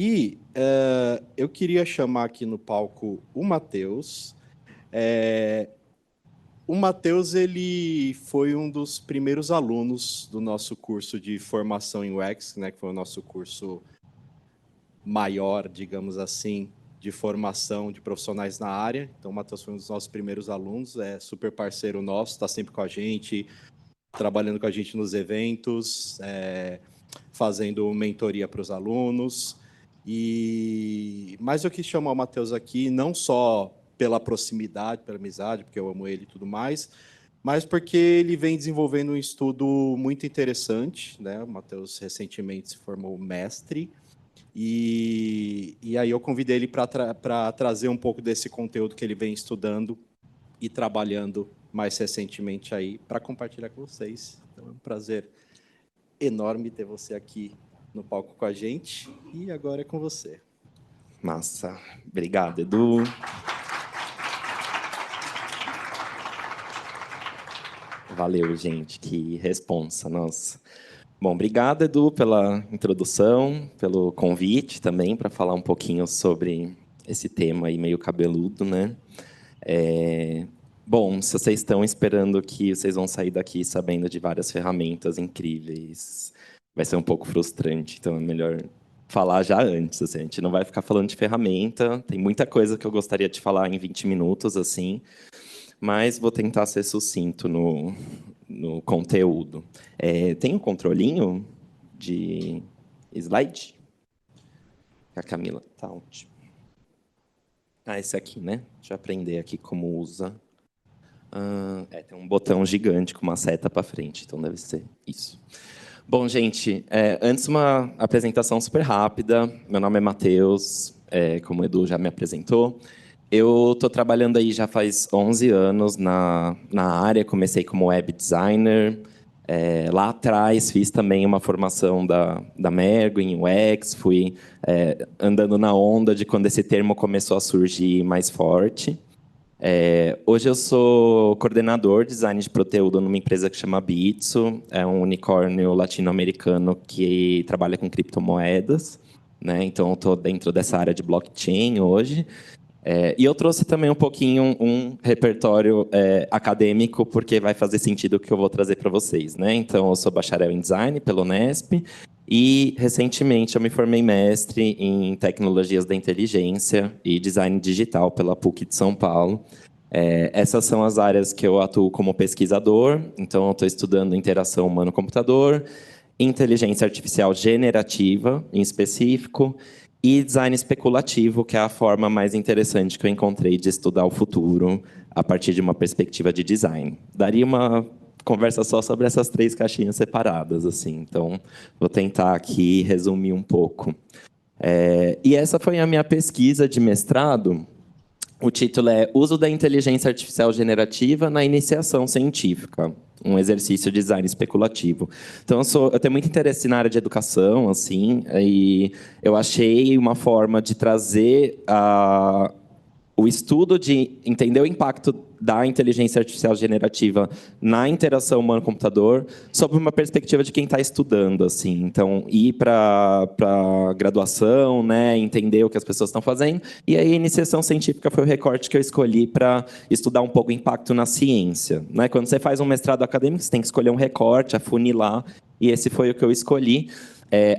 E eu queria chamar aqui no palco o Matheus. O Matheus, ele foi um dos primeiros alunos do nosso curso de formação em UX, né, que foi o nosso curso maior, digamos assim, de formação de profissionais na área. Então, o Matheus foi um dos nossos primeiros alunos, é super parceiro nosso, está sempre com a gente, trabalhando com a gente nos eventos, fazendo mentoria para os alunos. Mas eu quis chamar o Matheus aqui, não só pela proximidade, pela amizade, porque eu amo ele e tudo mais, mas porque ele vem desenvolvendo um estudo muito interessante, né? O Matheus recentemente se formou mestre, e aí eu convidei ele para trazer um pouco desse conteúdo que ele vem estudando e trabalhando mais recentemente aí, para compartilhar com vocês. Então é um prazer enorme ter você aqui no palco com a gente, e agora é com você. Massa. Obrigado, Edu. Valeu, gente. Que responsa, nossa. Bom, obrigado, Edu, pela introdução, pelo convite também para falar um pouquinho sobre esse tema aí meio cabeludo, né? Bom, se vocês estão esperando que vocês vão sair daqui sabendo de várias ferramentas incríveis, vai ser um pouco frustrante, então é melhor falar já antes, assim. A gente não vai ficar falando de ferramenta, tem muita coisa que eu gostaria de falar em 20 minutos, assim, mas vou tentar ser sucinto no conteúdo. Tem um controlinho de slide? A Camila, tá ótimo. Esse aqui, né? Deixa eu aprender aqui como usa. Tem um botão gigante com uma seta para frente, então deve ser isso. Bom, gente, antes uma apresentação super rápida. Meu nome é Matheus, como o Edu já me apresentou. Eu estou trabalhando aí já faz 11 anos na área. Comecei como web designer. Lá atrás fiz também uma formação da Mergo em UX. Fui andando na onda de quando esse termo começou a surgir mais forte. Hoje eu sou coordenador de design de conteúdo numa empresa que chama Bitso. É um unicórnio latino-americano que trabalha com criptomoedas, né? Então, eu estou dentro dessa área de blockchain hoje. E eu trouxe também um pouquinho um repertório acadêmico, porque vai fazer sentido o que eu vou trazer para vocês, né? Então, eu sou bacharel em design pela Unesp e, recentemente, eu me formei mestre em tecnologias da inteligência e design digital pela PUC de São Paulo. Essas são as áreas que eu atuo como pesquisador. Então, eu estou estudando interação humano-computador, inteligência artificial generativa, em específico, e design especulativo, que é a forma mais interessante que eu encontrei de estudar o futuro a partir de uma perspectiva de design. Daria uma conversa só sobre essas 3 caixinhas separadas, assim. Então, vou tentar aqui resumir um pouco. E essa foi a minha pesquisa de mestrado. O título é Uso da Inteligência Artificial Generativa na Iniciação Científica, um exercício de design especulativo. Então, eu tenho muito interesse na área de educação, assim, e eu achei uma forma de trazer o estudo de entender o impacto da inteligência artificial generativa na interação humano-computador sob uma perspectiva de quem está estudando, assim. Então, ir para a graduação, né, entender o que as pessoas estão fazendo. E aí, a iniciação científica foi o recorte que eu escolhi para estudar um pouco o impacto na ciência, né? Quando você faz um mestrado acadêmico, você tem que escolher um recorte, afunilar, e esse foi o que eu escolhi.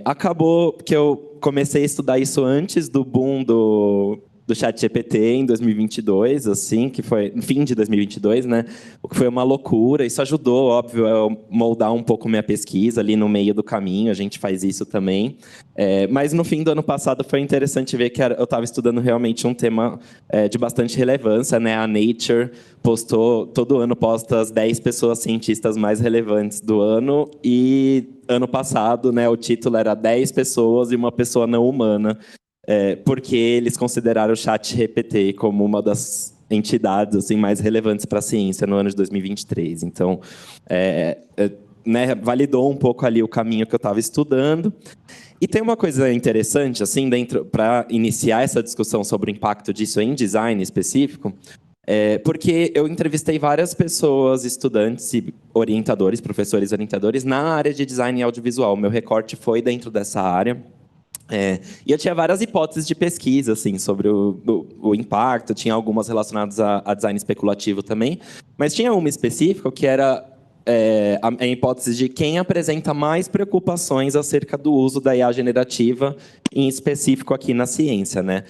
Acabou que eu comecei a estudar isso antes do boom do ChatGPT em 2022, assim, que foi no fim de 2022, né? O que foi uma loucura. Isso ajudou, óbvio, a moldar um pouco minha pesquisa ali no meio do caminho. A gente faz isso também. Mas no fim do ano passado foi interessante ver que eu estava estudando realmente um tema de bastante relevância, né? A Nature postou, todo ano posta as 10 pessoas cientistas mais relevantes do ano, e ano passado, né, o título era 10 pessoas e uma pessoa não humana. Porque eles consideraram o ChatGPT como uma das entidades assim, mais relevantes para a ciência no ano de 2023. Então, né, validou um pouco ali o caminho que eu estava estudando. E tem uma coisa interessante, assim, para iniciar essa discussão sobre o impacto disso em design específico, porque eu entrevistei várias pessoas, estudantes e orientadores, professores orientadores, na área de design audiovisual. Meu recorte foi dentro dessa área. E eu tinha várias hipóteses de pesquisa, assim, sobre o impacto, tinha algumas relacionadas a design especulativo também, mas tinha uma específica que era a hipótese de quem apresenta mais preocupações acerca do uso da IA generativa, em específico aqui na ciência, né?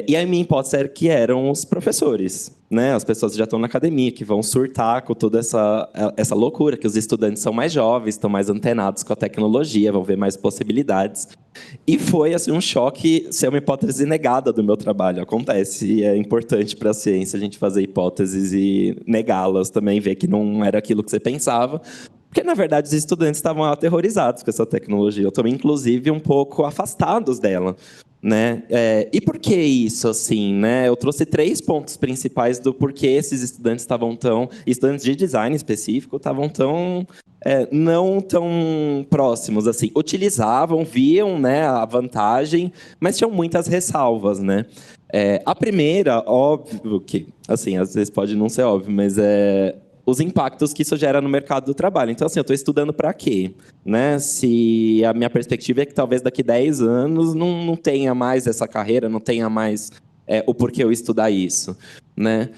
E a minha hipótese era que eram os professores, né? As pessoas que já estão na academia, que vão surtar com toda essa loucura, que os estudantes são mais jovens, estão mais antenados com a tecnologia, vão ver mais possibilidades. E foi assim, um choque ser uma hipótese negada do meu trabalho. Acontece, e é importante para a ciência a gente fazer hipóteses e negá-las também, ver que não era aquilo que você pensava. Porque, na verdade, os estudantes estavam aterrorizados com essa tecnologia. Eu também, inclusive, um pouco afastados dela. Né? E por que isso, assim, né? Eu trouxe 3 pontos principais do porquê esses estudantes estudantes de design específico, estavam não tão próximos, assim. Utilizavam, viam, né, a vantagem, mas tinham muitas ressalvas, né? A primeira, óbvio que, assim, às vezes pode não ser óbvio, mas os impactos que isso gera no mercado do trabalho. Então, assim, eu estou estudando para quê? Né? Se a minha perspectiva é que talvez daqui 10 anos não tenha mais essa carreira, não tenha mais o porquê eu estudar isso. Né?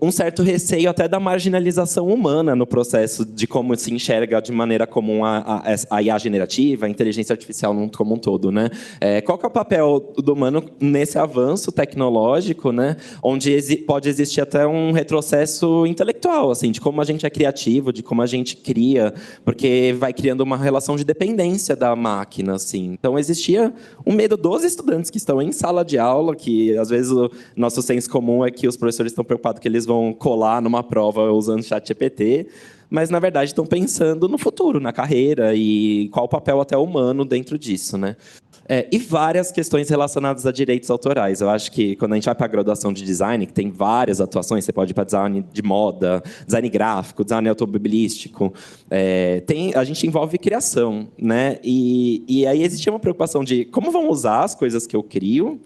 Um certo receio até da marginalização humana no processo de como se enxerga de maneira comum a IA generativa, a inteligência artificial como um todo. Né? Qual que é o papel do humano nesse avanço tecnológico, né? Onde pode existir até um retrocesso intelectual, assim, de como a gente é criativo, de como a gente cria, porque vai criando uma relação de dependência da máquina. Assim. Então, existia um medo dos estudantes que estão em sala de aula, que às vezes o nosso senso comum é que os professores estão preocupados que eles vão colar numa prova usando ChatGPT, mas, na verdade, estão pensando no futuro, na carreira e qual o papel até humano dentro disso, né? E várias questões relacionadas a direitos autorais. Eu acho que quando a gente vai para a graduação de design, que tem várias atuações, você pode ir para design de moda, design gráfico, design automobilístico, a gente envolve criação, né? E aí existe uma preocupação de como vão usar as coisas que eu crio,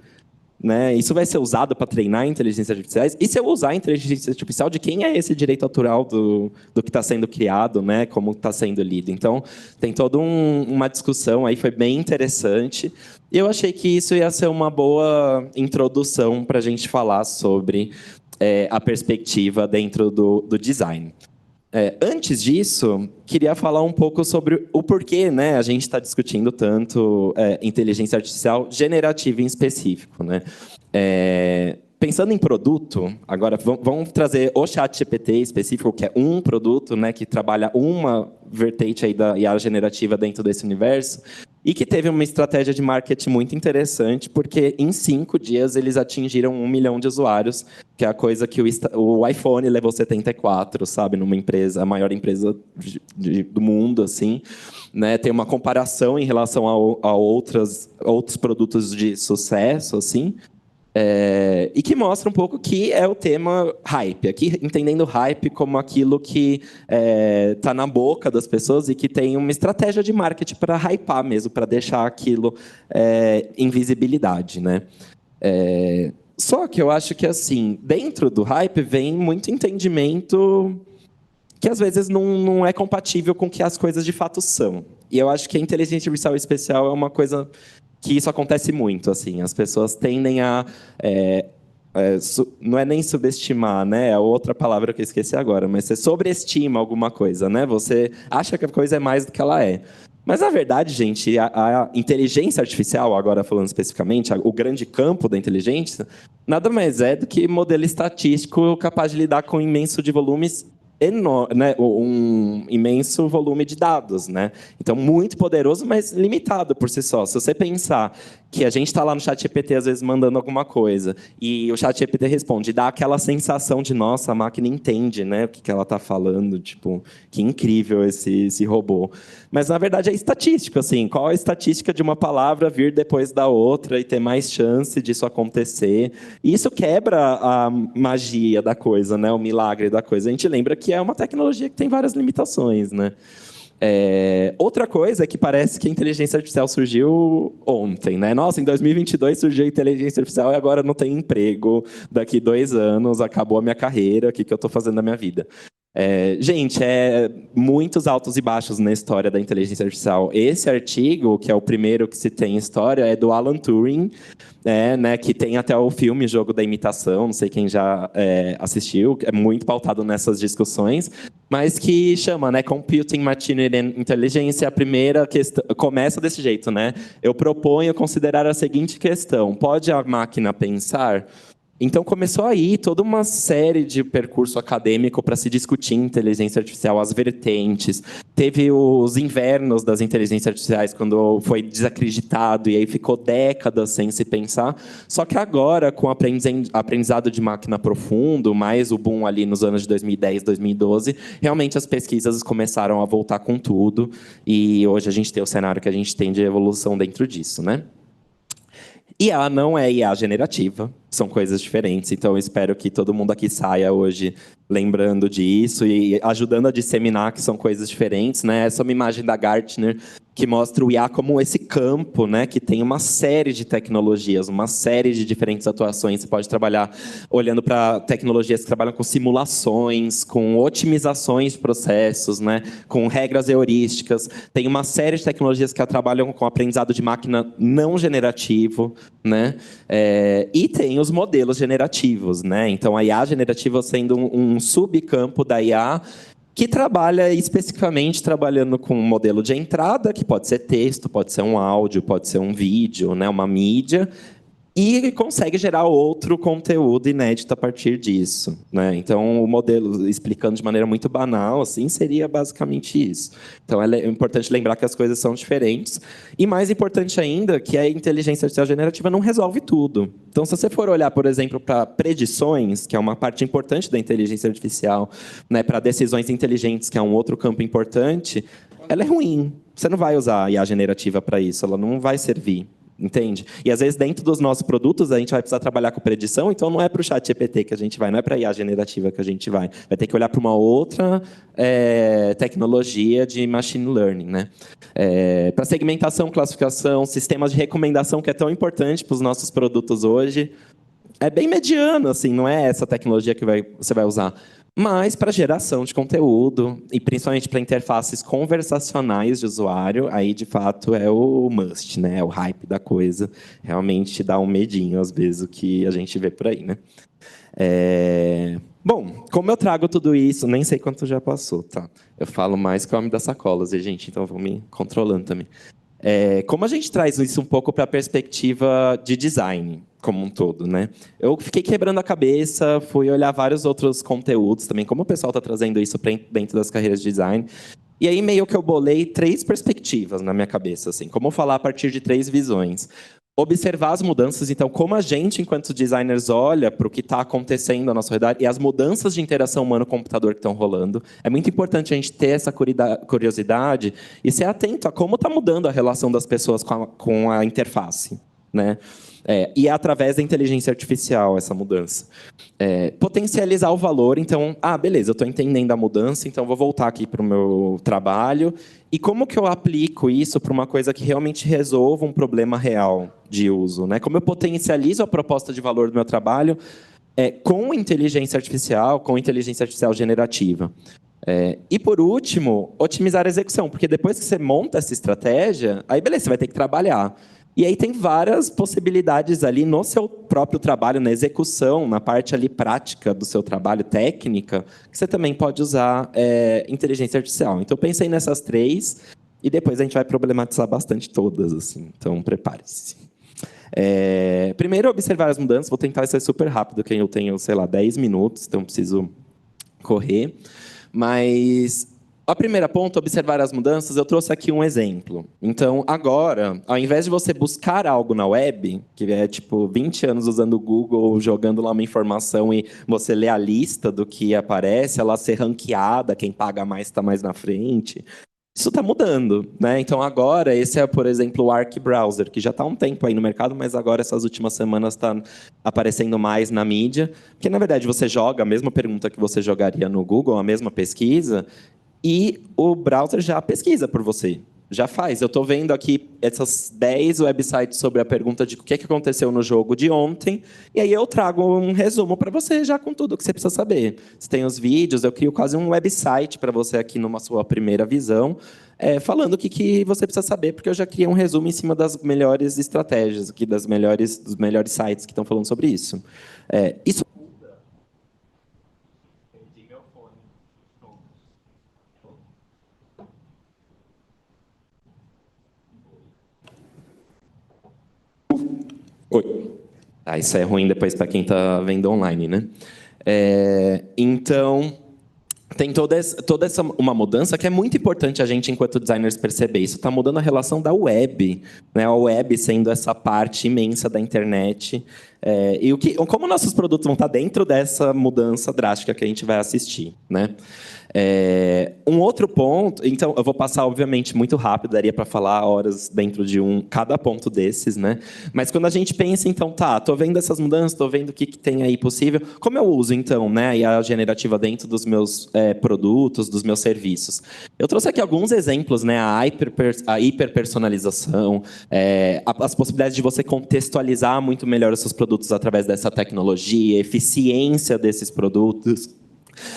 né? Isso vai ser usado para treinar inteligências artificiais? E se eu usar a inteligência artificial, de quem é esse direito autoral do que está sendo criado, né? Como está sendo lido? Então, tem toda uma discussão aí, foi bem interessante. E eu achei que isso ia ser uma boa introdução para a gente falar sobre a perspectiva dentro do design. Antes disso, queria falar um pouco sobre o porquê, né, a gente está discutindo tanto inteligência artificial generativa em específico. Né? Pensando em produto, agora vamos trazer o ChatGPT específico, que é um produto, né, que trabalha uma vertente aí da IA generativa dentro desse universo, e que teve uma estratégia de marketing muito interessante, porque em 5 dias eles atingiram 1 milhão de usuários, que é a coisa que o iPhone levou 74, sabe, numa empresa, a maior empresa do mundo, assim. Né? Tem uma comparação em relação a outros produtos de sucesso, assim. E que mostra um pouco que é o tema hype. Aqui, entendendo hype como aquilo que está na boca das pessoas e que tem uma estratégia de marketing para hypar mesmo, para deixar aquilo em visibilidade. Né? Só que eu acho que, assim, dentro do hype vem muito entendimento que, às vezes, não é compatível com o que as coisas de fato são. E eu acho que a inteligência artificial especial é uma coisa que isso acontece muito, assim, as pessoas tendem a não é nem subestimar, né? É outra palavra que eu esqueci agora, mas você sobreestima alguma coisa, né? Você acha que a coisa é mais do que ela é. Mas, na verdade, gente, a inteligência artificial, agora falando especificamente, o grande campo da inteligência, nada mais é do que modelo estatístico capaz de lidar com imenso de volumes enorme, né? Um imenso volume de dados, né? Então, muito poderoso, mas limitado por si só. Se você pensar que a gente está lá no ChatGPT, às vezes, mandando alguma coisa, e o ChatGPT responde, dá aquela sensação de, nossa, a máquina entende, né, o que ela está falando, tipo, que incrível esse robô. Mas, na verdade, é estatístico, assim, qual a estatística de uma palavra vir depois da outra e ter mais chance disso acontecer? E isso quebra a magia da coisa, né, o milagre da coisa. A gente lembra que é uma tecnologia que tem várias limitações, né? Outra coisa é que parece que a inteligência artificial surgiu ontem, né? Nossa, em 2022 surgiu a inteligência artificial e agora não tem emprego. Daqui 2 anos acabou a minha carreira, o que eu estou fazendo na minha vida? Gente, muitos altos e baixos na história da inteligência artificial. Esse artigo, que é o primeiro que se tem história, é do Alan Turing, né, que tem até o filme Jogo da Imitação, não sei quem já assistiu, é muito pautado nessas discussões, mas que chama, né, Computing Machine Intelligence. A primeira questão começa desse jeito, né? Eu proponho considerar a seguinte questão: pode a máquina pensar? Então, começou aí toda uma série de percurso acadêmico para se discutir inteligência artificial, as vertentes. Teve os invernos das inteligências artificiais, quando foi desacreditado, e aí ficou décadas sem se pensar. Só que agora, com o aprendizado de máquina profundo, mais o boom ali nos anos de 2010, 2012, realmente as pesquisas começaram a voltar com tudo. E hoje a gente tem o cenário que a gente tem de evolução dentro disso, né? IA não é IA generativa, são coisas diferentes. Então, eu espero que todo mundo aqui saia hoje lembrando disso e ajudando a disseminar que são coisas diferentes, né? Essa é uma imagem da Gartner que mostra o IA como esse campo, né, que tem uma série de tecnologias, uma série de diferentes atuações. Você pode trabalhar olhando para tecnologias que trabalham com simulações, com otimizações de processos, né, com regras heurísticas. Tem uma série de tecnologias que trabalham com aprendizado de máquina não generativo, né? E tem os modelos generativos, né? Então, a IA generativa sendo um subcampo da IA que trabalha especificamente trabalhando com um modelo de entrada, que pode ser texto, pode ser um áudio, pode ser um vídeo, né? Uma mídia, e consegue gerar outro conteúdo inédito a partir disso, né? Então, o modelo, explicando de maneira muito banal, assim, seria basicamente isso. Então, é importante lembrar que as coisas são diferentes. E mais importante ainda, que a inteligência artificial generativa não resolve tudo. Então, se você for olhar, por exemplo, para predições, que é uma parte importante da inteligência artificial, né, para decisões inteligentes, que é um outro campo importante, ela é ruim. Você não vai usar a IA generativa para isso, ela não vai servir. Entende? E às vezes dentro dos nossos produtos a gente vai precisar trabalhar com predição, então não é para o chat GPT que a gente vai, não é para a IA generativa que a gente vai. Vai ter que olhar para uma outra tecnologia de machine learning, né? Para segmentação, classificação, sistemas de recomendação, que é tão importante para os nossos produtos hoje, é bem mediano, assim, não é essa tecnologia que você vai usar. Mas para geração de conteúdo, e principalmente para interfaces conversacionais de usuário, aí de fato é o must, né? É o hype da coisa. Realmente dá um medinho, às vezes, o que a gente vê por aí, né? Bom, como eu trago tudo isso, nem sei quanto já passou, tá? Eu falo mais que o homem das sacolas, gente, então vou me controlando também. Como a gente traz isso um pouco para a perspectiva de design, como um todo, né? Eu fiquei quebrando a cabeça, fui olhar vários outros conteúdos também, como o pessoal está trazendo isso dentro das carreiras de design. E aí meio que eu bolei 3 perspectivas na minha cabeça, assim, como falar a partir de 3 visões. Observar as mudanças, então, como a gente, enquanto designers, olha para o que está acontecendo à nossa redor e as mudanças de interação humano-computador que estão rolando. É muito importante a gente ter essa curiosidade e ser atento a como está mudando a relação das pessoas com a interface, né? E é através da inteligência artificial essa mudança. Potencializar o valor, então, beleza, eu estou entendendo a mudança, então vou voltar aqui para o meu trabalho. E como que eu aplico isso para uma coisa que realmente resolva um problema real de uso, né? Como eu potencializo a proposta de valor do meu trabalho com inteligência artificial, com inteligência artificial generativa. E, por último, otimizar a execução, porque depois que você monta essa estratégia, aí, beleza, você vai ter que trabalhar. E aí tem várias possibilidades ali no seu próprio trabalho, na execução, na parte ali prática do seu trabalho, técnica, que você também pode usar inteligência artificial. Então, eu pensei nessas 3 e depois a gente vai problematizar bastante todas, assim. Então, prepare-se. Primeiro, observar as mudanças. Vou tentar ser super rápido, que eu tenho, sei lá, 10 minutos, então preciso correr. Mas a primeira ponto, observar as mudanças, eu trouxe aqui um exemplo. Então, agora, ao invés de você buscar algo na web, que é tipo 20 anos usando o Google, jogando lá uma informação e você lê a lista do que aparece, ela ser ranqueada, quem paga mais está mais na frente. Isso está mudando, né? Então, agora, esse é, por exemplo, o Arc Browser, que já está há um tempo aí no mercado, mas agora, essas últimas semanas, está aparecendo mais na mídia. Porque, na verdade, você joga a mesma pergunta que você jogaria no Google, a mesma pesquisa, e o browser já pesquisa por você. já faz. Eu estou vendo aqui essas 10 websites sobre a pergunta de o que aconteceu no jogo de ontem, e aí eu trago um resumo para você já com tudo que você precisa saber. Você tem os vídeos, eu crio quase um website para você aqui numa sua primeira visão, falando o que você precisa saber, porque eu já criei um resumo em cima das melhores estratégias, aqui, dos melhores sites que estão falando sobre isso. Isso. Oi. Isso é ruim depois para quem está vendo online, né? Então, tem toda essa uma mudança que é muito importante a gente, enquanto designers, perceber. Isso está mudando a relação da web, né? A web sendo essa parte imensa da internet. E como nossos produtos vão estar dentro dessa mudança drástica que a gente vai assistir, né? Um outro ponto, então eu vou passar obviamente muito rápido, daria para falar horas dentro de cada ponto desses, né? Mas quando a gente pensa, então, tô vendo essas mudanças, tô vendo o que tem aí possível, como eu uso então, né, a generativa dentro dos meus produtos, dos meus serviços? Eu trouxe aqui alguns exemplos, né? A hiperpersonalização, as possibilidades de você contextualizar muito melhor os seus produtos através dessa tecnologia, eficiência desses produtos,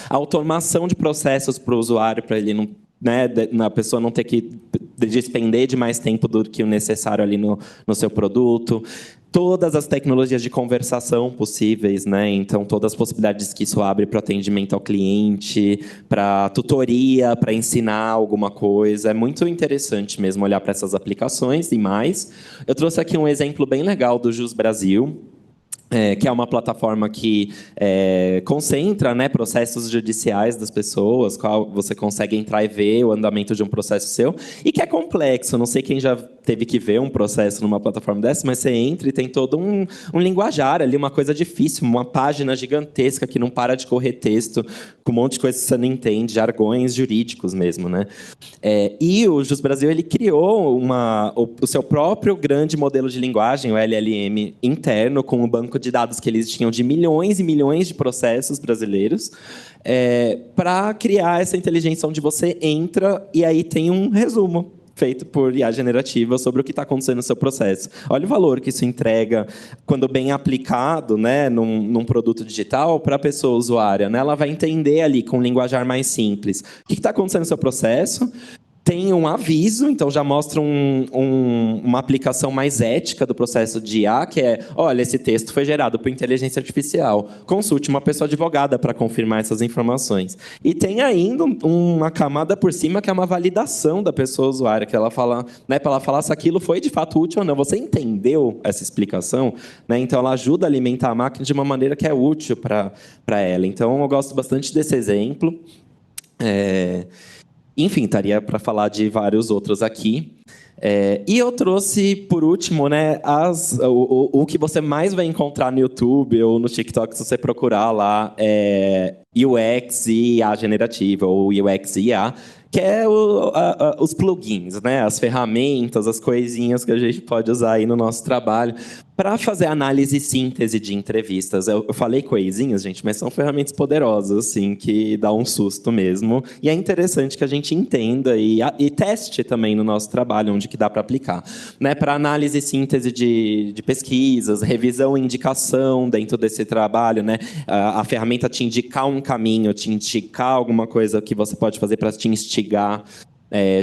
a automação de processos para o usuário, para ele não, né, a pessoa não ter que despender de mais tempo do que o necessário ali no seu produto. Todas as tecnologias de conversação possíveis, né? Então, todas as possibilidades que isso abre para atendimento ao cliente, para tutoria, para ensinar alguma coisa. É muito interessante mesmo olhar para essas aplicações e mais. Eu trouxe aqui um exemplo bem legal do Jus Brasil, que é uma plataforma que concentra, né, processos judiciais das pessoas, qual você consegue entrar e ver o andamento de um processo seu, e que é complexo. Não sei quem já teve que ver um processo numa plataforma dessa, mas você entra e tem todo um linguajar ali, uma coisa difícil, uma página gigantesca que não para de correr texto, com um monte de coisa que você não entende, jargões jurídicos mesmo, né? E o Jus Brasil, ele criou o seu próprio grande modelo de linguagem, o LLM interno, com um banco de dados que eles tinham de milhões e milhões de processos brasileiros, para criar essa inteligência onde você entra e aí tem um resumo feito por IA generativa sobre o que está acontecendo no seu processo. Olha o valor que isso entrega quando bem aplicado, né, num produto digital para a pessoa usuária, né? Ela vai entender ali com um linguajar mais simples o que está acontecendo no seu processo. Tem um aviso, então já mostra uma aplicação mais ética do processo de IA, que olha, esse texto foi gerado por inteligência artificial. Consulte uma pessoa advogada para confirmar essas informações. E tem ainda uma camada por cima, que é uma validação da pessoa usuária, que ela fala, né, para ela falar se aquilo foi de fato útil ou não. Você entendeu essa explicação? Né? Então, ela ajuda a alimentar a máquina de uma maneira que é útil para ela. Então, eu gosto bastante desse exemplo. Enfim, estaria para falar de vários outros aqui. E eu trouxe, por último, né, o que você mais vai encontrar no YouTube ou no TikTok, se você procurar lá, UX e IA generativa, ou UX e IA, que é os plugins, né, as ferramentas, as coisinhas que a gente pode usar aí no nosso trabalho para fazer análise e síntese de entrevistas. Eu falei coisinhas, gente, mas são ferramentas poderosas, assim, que dá um susto mesmo. E é interessante que a gente entenda e teste também no nosso trabalho, onde que dá para aplicar. Né? Para análise e síntese de pesquisas, revisão e indicação dentro desse trabalho, né? A ferramenta te indicar um caminho, te indicar alguma coisa que você pode fazer para te instigar.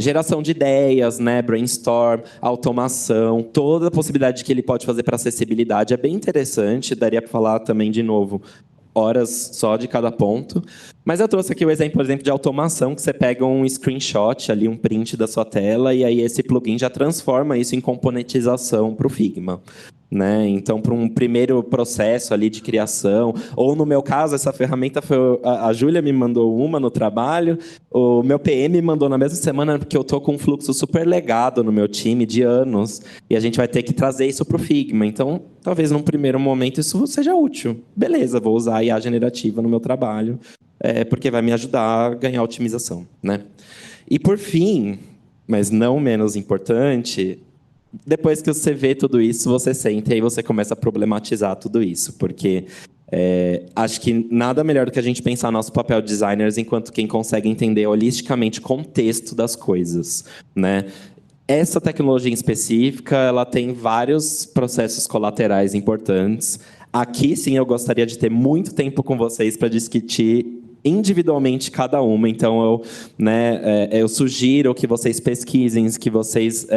Geração de ideias, né, brainstorm, automação, toda a possibilidade que ele pode fazer para acessibilidade é bem interessante, daria para falar também de novo horas só de cada ponto. Mas eu trouxe aqui o exemplo, por exemplo, de automação, que você pega um screenshot, ali, um print da sua tela, e aí esse plugin já transforma isso em componentização para o Figma. Né? Então, para um primeiro processo ali de criação, ou no meu caso, essa ferramenta foi a Júlia me mandou uma no trabalho, o meu PM me mandou na mesma semana, porque eu estou com um fluxo super legado no meu time de anos, e a gente vai ter que trazer isso para o Figma. Então, talvez num primeiro momento isso seja útil. Beleza, vou usar a IA generativa no meu trabalho, porque vai me ajudar a ganhar otimização. Né? E por fim, mas não menos importante, depois que você vê tudo isso, você sente e aí você começa a problematizar tudo isso, porque acho que nada melhor do que a gente pensar nosso papel de designers enquanto quem consegue entender holisticamente o contexto das coisas, né? Essa tecnologia em específica, ela tem vários processos colaterais importantes. Aqui, sim, eu gostaria de ter muito tempo com vocês para discutir individualmente cada uma. Então, eu sugiro que vocês pesquisem, que vocês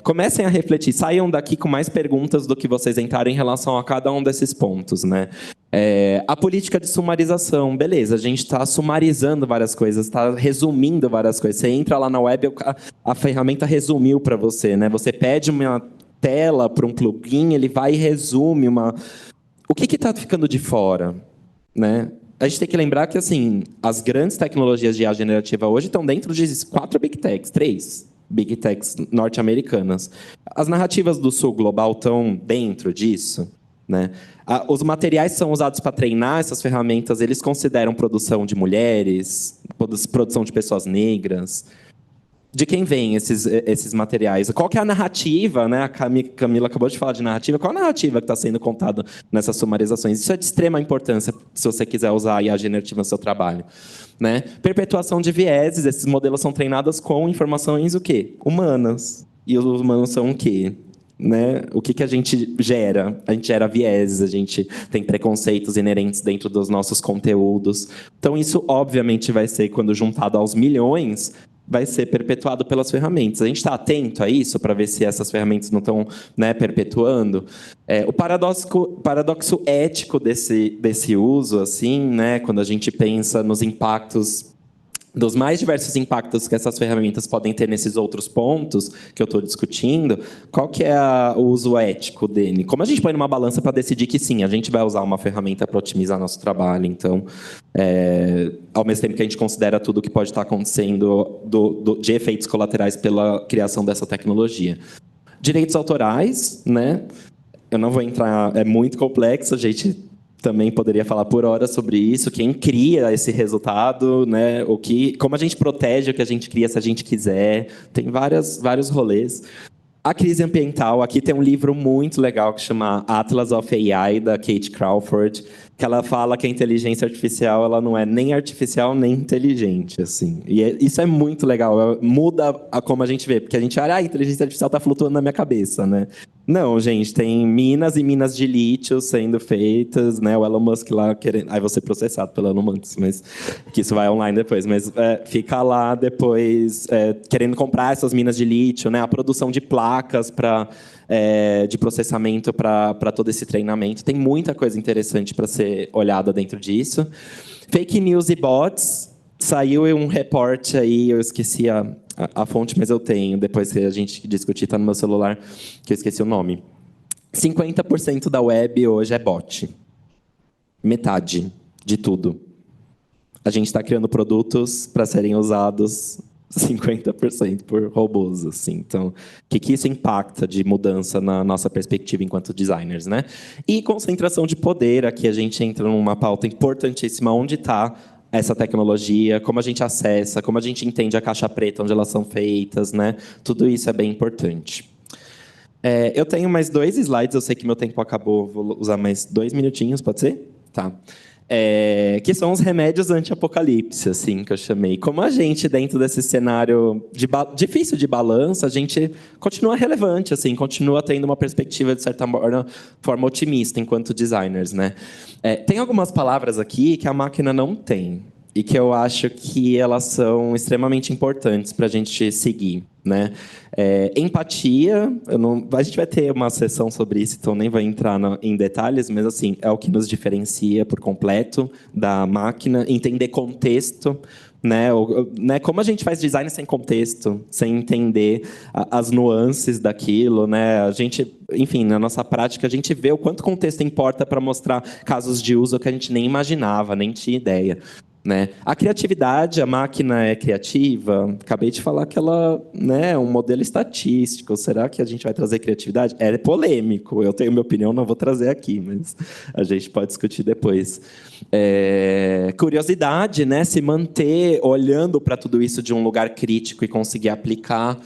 comecem a refletir, saiam daqui com mais perguntas do que vocês entraram em relação a cada um desses pontos, né? A política de sumarização, beleza, a gente está sumarizando várias coisas, está resumindo várias coisas. Você entra lá na web, a ferramenta resumiu para você, né? Você pede uma tela para um plugin, ele vai e resume uma... O que está ficando de fora, né? A gente tem que lembrar que, assim, as grandes tecnologias de IA generativa hoje estão dentro de 4 Big Techs, 3 Big Techs norte-americanas. As narrativas do sul global estão dentro disso, né? Os materiais que são usados para treinar essas ferramentas, eles consideram produção de mulheres, produção de pessoas negras. De quem vêm esses materiais? Qual que é a narrativa, né? A Camila acabou de falar de narrativa. Qual a narrativa que está sendo contada nessas sumarizações? Isso é de extrema importância se você quiser usar a IA generativa no seu trabalho, né? Perpetuação de vieses. Esses modelos são treinados com informações o quê? Humanas. E os humanos são o quê? Né? O que a gente gera? A gente gera vieses, a gente tem preconceitos inerentes dentro dos nossos conteúdos. Então, isso, obviamente, vai ser, quando juntado aos milhões, vai ser perpetuado pelas ferramentas. A gente está atento a isso para ver se essas ferramentas não estão, né, perpetuando. O paradoxo ético desse uso, assim, né, quando a gente pensa nos impactos, dos mais diversos impactos que essas ferramentas podem ter nesses outros pontos que eu estou discutindo, qual que é o uso ético dele? Como a gente põe numa balança para decidir que sim, a gente vai usar uma ferramenta para otimizar nosso trabalho, então, ao mesmo tempo que a gente considera tudo o que pode estar acontecendo de efeitos colaterais pela criação dessa tecnologia. Direitos autorais, né? Eu não vou entrar, é muito complexo, a gente também poderia falar por horas sobre isso, quem cria esse resultado, né? Como a gente protege o que a gente cria se a gente quiser, tem vários rolês. A crise ambiental, aqui tem um livro muito legal que chama Atlas of AI, da Kate Crawford, que ela fala que a inteligência artificial ela não é nem artificial nem inteligente, assim. E isso é muito legal, muda como a gente vê, porque a gente olha, a inteligência artificial está flutuando na minha cabeça, né? Não, gente, tem minas e minas de lítio sendo feitas, né? O Elon Musk lá querendo... Aí vou ser processado pelo Elon Musk, mas que isso vai online depois. Mas fica lá depois querendo comprar essas minas de lítio, né? A produção de placas de processamento para todo esse treinamento. Tem muita coisa interessante para ser olhada dentro disso. Fake news e bots. Saiu um reporte aí, eu esqueci a fonte, mas eu tenho, depois que a gente discutir, está no meu celular, que eu esqueci o nome. 50% da web hoje é bot. Metade de tudo. A gente está criando produtos para serem usados 50% por robôs, assim. Então, o que isso impacta de mudança na nossa perspectiva enquanto designers, né? E concentração de poder, aqui a gente entra numa pauta importantíssima, onde está essa tecnologia, como a gente acessa, como a gente entende a caixa preta, onde elas são feitas, né? Tudo isso é bem importante. Eu tenho mais 2 slides, eu sei que meu tempo acabou, vou usar mais 2 minutinhos, pode ser? Tá. Que são os remédios anti-apocalipse, assim, que eu chamei. Como a gente, dentro desse cenário difícil de balança, a gente continua relevante, assim, continua tendo uma perspectiva, de certa forma, otimista enquanto designers, né? Tem algumas palavras aqui que a máquina não tem e que eu acho que elas são extremamente importantes para a gente seguir, né? Empatia, a gente vai ter uma sessão sobre isso, então nem vai entrar em detalhes, mas assim, é o que nos diferencia por completo da máquina, entender contexto, né? Como a gente faz design sem contexto, sem entender as nuances daquilo, né? A gente, enfim, na nossa prática, a gente vê o quanto contexto importa para mostrar casos de uso que a gente nem imaginava, nem tinha ideia. Né? A criatividade, a máquina é criativa? Acabei de falar que ela, né, é um modelo estatístico. Será que a gente vai trazer criatividade? É polêmico. Eu tenho minha opinião, não vou trazer aqui, mas a gente pode discutir depois. Curiosidade, né? Se manter olhando para tudo isso de um lugar crítico e conseguir aplicar.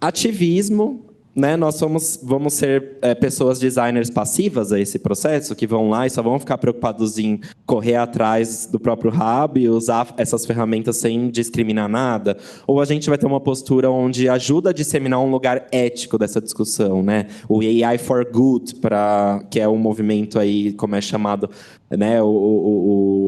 Ativismo, né, nós vamos ser pessoas designers passivas a esse processo, que vão lá e só vão ficar preocupados em correr atrás do próprio hub e usar essas ferramentas sem discriminar nada? Ou a gente vai ter uma postura onde ajuda a disseminar um lugar ético dessa discussão, né? O AI for Good, que é um movimento aí, como é chamado, né,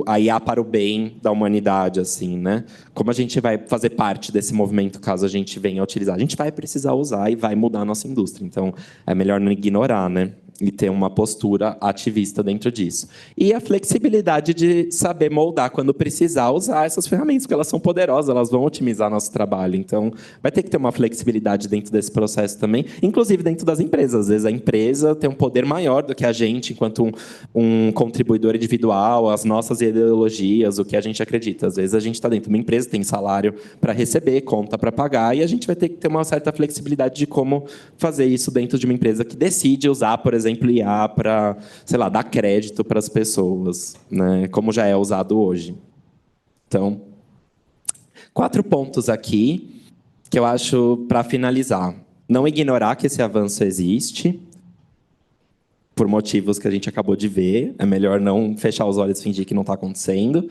a IA para o bem da humanidade, assim, né? Como a gente vai fazer parte desse movimento caso a gente venha a utilizar? A gente vai precisar usar e vai mudar a nossa indústria. Então, é melhor não ignorar, né? E ter uma postura ativista dentro disso. E a flexibilidade de saber moldar quando precisar usar essas ferramentas, porque elas são poderosas, elas vão otimizar nosso trabalho. Então, vai ter que ter uma flexibilidade dentro desse processo também, inclusive dentro das empresas. Às vezes a empresa tem um poder maior do que a gente, enquanto um contribuidor individual, as nossas ideologias, o que a gente acredita. Às vezes a gente está dentro de uma empresa, tem salário para receber, conta para pagar, e a gente vai ter que ter uma certa flexibilidade de como fazer isso dentro de uma empresa que decide usar, por exemplo, IA para, sei lá, dar crédito para as pessoas, né? Como já é usado hoje. Então, 4 pontos aqui que eu acho para finalizar. Não ignorar que esse avanço existe, por motivos que a gente acabou de ver. É melhor não fechar os olhos e fingir que não está acontecendo.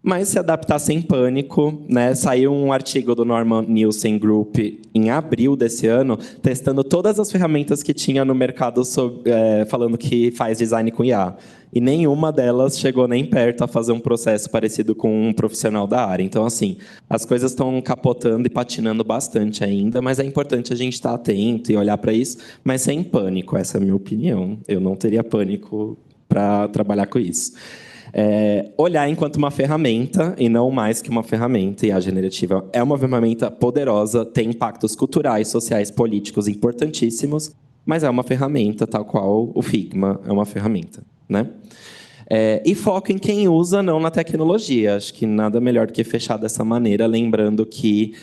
Mas se adaptar sem pânico, né? Saiu um artigo do Norman Nielsen Group em abril desse ano, testando todas as ferramentas que tinha no mercado falando que faz design com IA. E nenhuma delas chegou nem perto a fazer um processo parecido com um profissional da área. Então, assim, as coisas estão capotando e patinando bastante ainda, mas é importante a gente estar atento e olhar para isso, mas sem pânico. Essa é a minha opinião. Eu não teria pânico para trabalhar com isso. Olhar enquanto uma ferramenta e não mais que uma ferramenta. E a generativa é uma ferramenta poderosa, tem impactos culturais, sociais, políticos importantíssimos, mas é uma ferramenta tal qual o Figma é uma ferramenta, né? E foco em quem usa, não na tecnologia. Acho que nada melhor do que fechar dessa maneira, lembrando que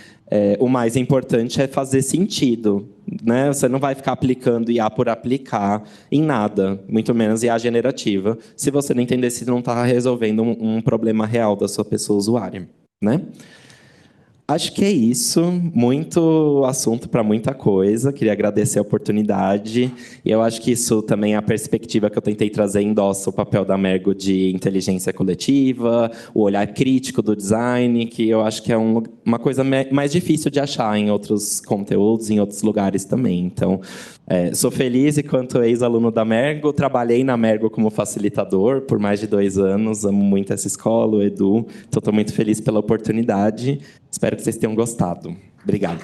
o mais importante é fazer sentido, né? Você não vai ficar aplicando IA por aplicar em nada, muito menos IA generativa, se você não entender se não está resolvendo um problema real da sua pessoa usuária, né? Acho que é isso. Muito assunto para muita coisa. Queria agradecer a oportunidade. E eu acho que isso também é a perspectiva que eu tentei trazer endossa o papel da Mergo de inteligência coletiva, o olhar crítico do design, que eu acho que é uma coisa mais difícil de achar em outros conteúdos, em outros lugares também. Então, sou feliz enquanto ex-aluno da Mergo. Trabalhei na Mergo como facilitador por mais de 2 anos. Amo muito essa escola, o Edu. Então, estou muito feliz pela oportunidade. Espero que vocês tenham gostado. Obrigado.